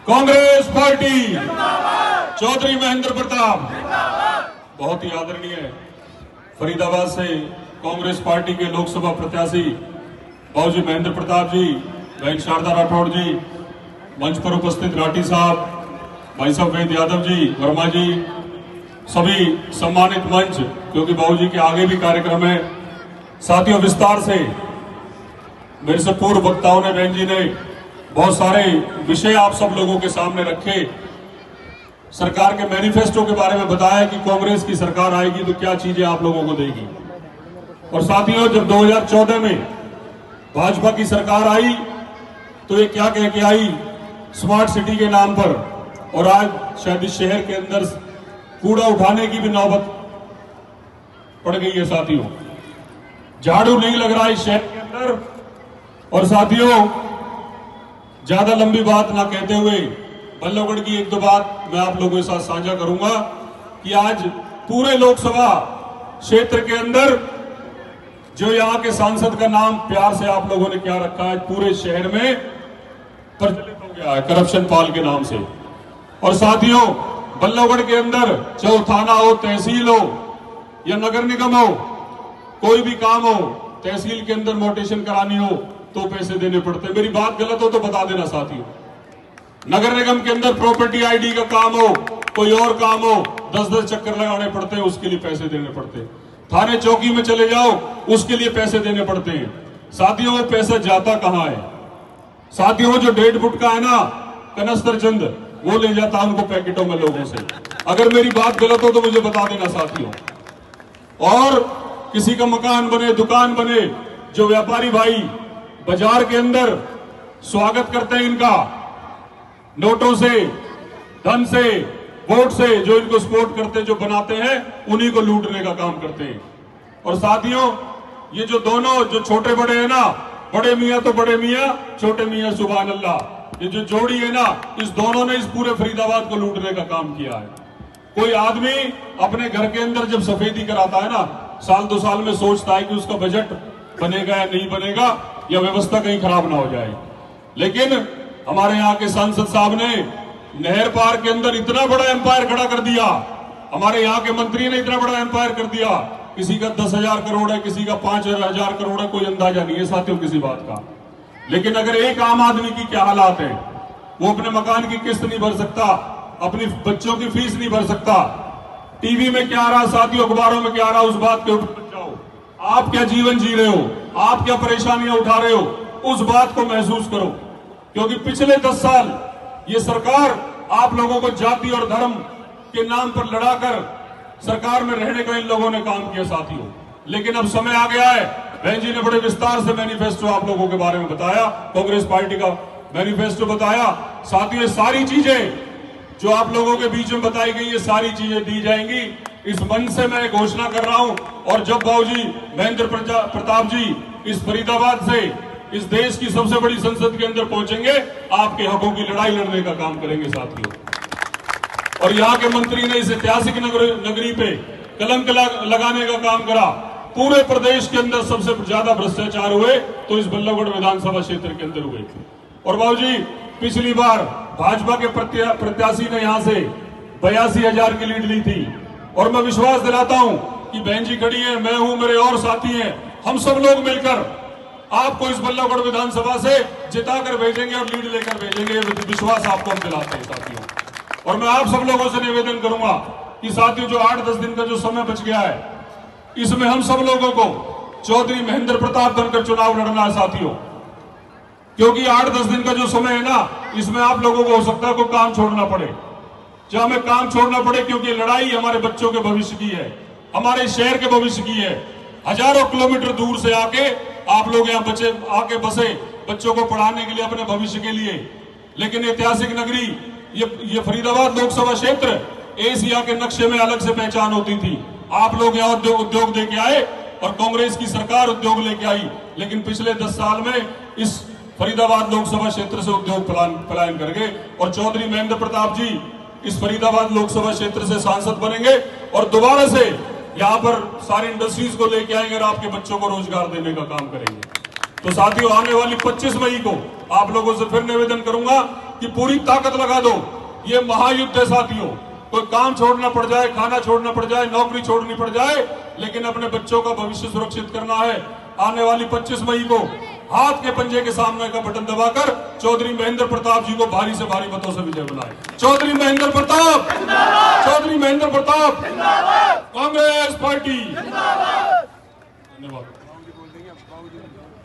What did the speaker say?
Congress party, Chaudhary Mahendra Pratap. बहुत ही आदरणीय फरीदाबाद से कांग्रेस पार्टी के लोकसभा प्रत्याशी बाबूजी महेंद्र प्रताप जी, बहन शारदा राठौड़ जी, मंच पर उपस्थित राठी साहब, भाई साहब वेद यादव जी, वर्मा जी, सभी सम्मानित मंच, क्योंकि बाबूजी के आगे भी कार्यक्रम है। साथियों, विस्तार से मेरे से पूर्व वक्ताओं ने, बहन जी ने बहुत सारे विषय आप सब लोगों के सामने रखे। सरकार के मैनिफेस्टो के बारे में बताया कि कांग्रेस की सरकार आएगी तो क्या चीजें आप लोगों को देगी। और साथियों, जब 2014 में भाजपा की सरकार आई तो ये क्या कह के आई, स्मार्ट सिटी के नाम पर, और आज शायद इस शहर के अंदर कूड़ा उठाने की भी नौबत पड़ गई है। साथियों, झाड़ू नहीं लग रहा इस शहर के अंदर। और साथियों, ज्यादा लंबी बात ना कहते हुए बल्लभगढ़ की एक दो बात मैं आप लोगों के साथ साझा करूंगा कि आज पूरे लोकसभा क्षेत्र के अंदर जो यहाँ के सांसद का नाम प्यार से आप लोगों ने क्या रखा है, पूरे शहर में प्रचलित हो गया है, करप्शन पाल के नाम से। और साथियों, बल्लभगढ़ के अंदर चाहे थाना हो, तहसील हो या नगर निगम हो, कोई भी काम हो, तहसील के अंदर मोटेशन करानी हो तो पैसे देने पड़ते हैं। मेरी बात गलत हो तो बता देना साथियों। नगर निगम के अंदर प्रॉपर्टी आईडी का काम हो, कोई और काम हो, 10-10 चक्कर लगाने पड़ते हैं, उसके लिए पैसे देने पड़ते हैं। थाने चौकी में चले जाओ, उसके लिए पैसे देने पड़ते हैं। साथियों, वो पैसा जाता कहां है? साथियों, जो 1.5 फुट का है ना कनस्तर चंद, वो ले जाता है उनको पैकेटों में लोगों से। अगर मेरी बात गलत हो तो मुझे बता देना साथियों। और किसी का मकान बने, दुकान बने, जो व्यापारी भाई बाजार के अंदर स्वागत करते हैं इनका, नोटों से, धन से, वोट से, जो इनको सपोर्ट करते हैं, जो बनाते हैं, उन्हीं को लूटने का काम करते हैं। और साथियों, ये जो दोनों जो छोटे बड़े हैं ना, बड़े मियां तो बड़े मियां, छोटे मियां सुभान अल्लाह, ये जो जोड़ी है ना, इस दोनों ने इस पूरे फरीदाबाद को लूटने का काम किया है। कोई आदमी अपने घर के अंदर जब सफेदी कराता है ना, साल 2 साल में सोचता है कि उसका बजट बनेगा या नहीं बनेगा, या व्यवस्था कहीं खराब ना हो जाए। लेकिन हमारे यहाँ के सांसद साहब ने नहर पार के अंदर इतना बड़ा एम्पायर खड़ा कर दिया, हमारे यहाँ के मंत्री ने इतना बड़ा एम्पायर कर दिया। किसी का 10,000 करोड़ है, किसी का 5,000 करोड़ है, कोई अंदाजा नहीं है साथियों किसी बात का। लेकिन अगर एक आम आदमी की क्या हालात है, वो अपने मकान की किस्त नहीं भर सकता, अपनी बच्चों की फीस नहीं भर सकता, टीवी में क्या आ रहा साथियों, अखबारों में क्या आ रहा, उस बात के ऊपर जाओ। आप क्या जीवन जी रहे हो, आप क्या परेशानियां उठा रहे हो, उस बात को महसूस करो। क्योंकि पिछले 10 साल ये सरकार आप लोगों को जाति और धर्म के नाम पर लड़ाकर सरकार में रहने का इन लोगों ने काम किया साथियों। लेकिन अब समय आ गया है, बहन जी ने बड़े विस्तार से मैनिफेस्टो आप लोगों के बारे में बताया, कांग्रेस पार्टी का मैनिफेस्टो बताया। साथियों, ये सारी चीजें जो आप लोगों के बीच में बताई गई, ये सारी चीजें दी जाएंगी। इस मंच से मैं घोषणा कर रहा हूं। और जब बाबूजी महेंद्र प्रताप जी इस फरीदाबाद से इस देश की सबसे बड़ी संसद के अंदर पहुंचेंगे, आपके हकों की लड़ाई लड़ने का काम करेंगे साथियों। और यहाँ के मंत्री ने इस ऐतिहासिक नगरी पे कलंक लगाने का काम करा। पूरे प्रदेश के अंदर सबसे ज्यादा भ्रष्टाचार हुए तो इस बल्लभगढ़ विधानसभा क्षेत्र के अंदर हुए थे। और बाबूजी, पिछली बार भाजपा के प्रत्याशी ने यहां से 82,000 की लीड ली थी। और मैं विश्वास दिलाता हूं कि बहन जी खड़ी है, मैं हूं, मेरे और साथी हैं, हम सब लोग मिलकर आपको इस बल्लभगढ़ विधानसभा से जिताकर भेजेंगे और लीड लेकर भेजेंगे। विश्वास आपको हम दिलाते हैं साथियों। और मैं आप सब लोगों से निवेदन करूंगा कि साथियों, जो 8-10 दिन का जो समय बच गया है, इसमें हम सब लोगों को चौधरी महेंद्र प्रताप बनकर चुनाव लड़ना है साथियों। क्योंकि 8-10 दिन का जो समय है ना, इसमें आप लोगों को हो सकता है कोई काम छोड़ना पड़े, चाहे हमें काम छोड़ना पड़े, क्योंकि लड़ाई हमारे बच्चों के भविष्य की है, हमारे शहर के भविष्य की है। हजारों किलोमीटर दूर से आके आप लोग यहाँ आके बसे बच्चों को पढ़ाने के लिए, अपने भविष्य के लिए। लेकिन ऐतिहासिक नगरी ये फरीदाबाद लोकसभा क्षेत्र एशिया के नक्शे में अलग से पहचान होती थी। आप लोग यहाँ उद्योग दे के आए और कांग्रेस की सरकार उद्योग लेके आई। लेकिन पिछले 10 साल में इस फरीदाबाद लोकसभा क्षेत्र से उद्योग पलायन कर गए। और चौधरी महेंद्र प्रताप जी इस फरीदाबाद लोकसभा क्षेत्र से सांसद बनेंगे और दोबारा से यहाँ पर सारी इंडस्ट्रीज को लेके आएंगे और आपके बच्चों को रोजगार देने का काम करेंगे। तो साथियों, आने वाली 25 मई को आप लोगों से फिर निवेदन करूंगा कि कि पूरी ताकत लगा दो। ये महायुद्ध है साथियों, कोई काम छोड़ना पड़ जाए, खाना छोड़ना पड़ जाए, नौकरी छोड़नी पड़ जाए, लेकिन अपने बच्चों का भविष्य सुरक्षित करना है। आने वाली 25 मई को हाथ के पंजे के सामने का बटन दबाकर चौधरी महेंद्र प्रताप जी को भारी से भारी मतों से विजय बनाए। चौधरी महेंद्र प्रताप, चौधरी महेंद्र प्रताप, कांग्रेस पार्टी। धन्यवाद।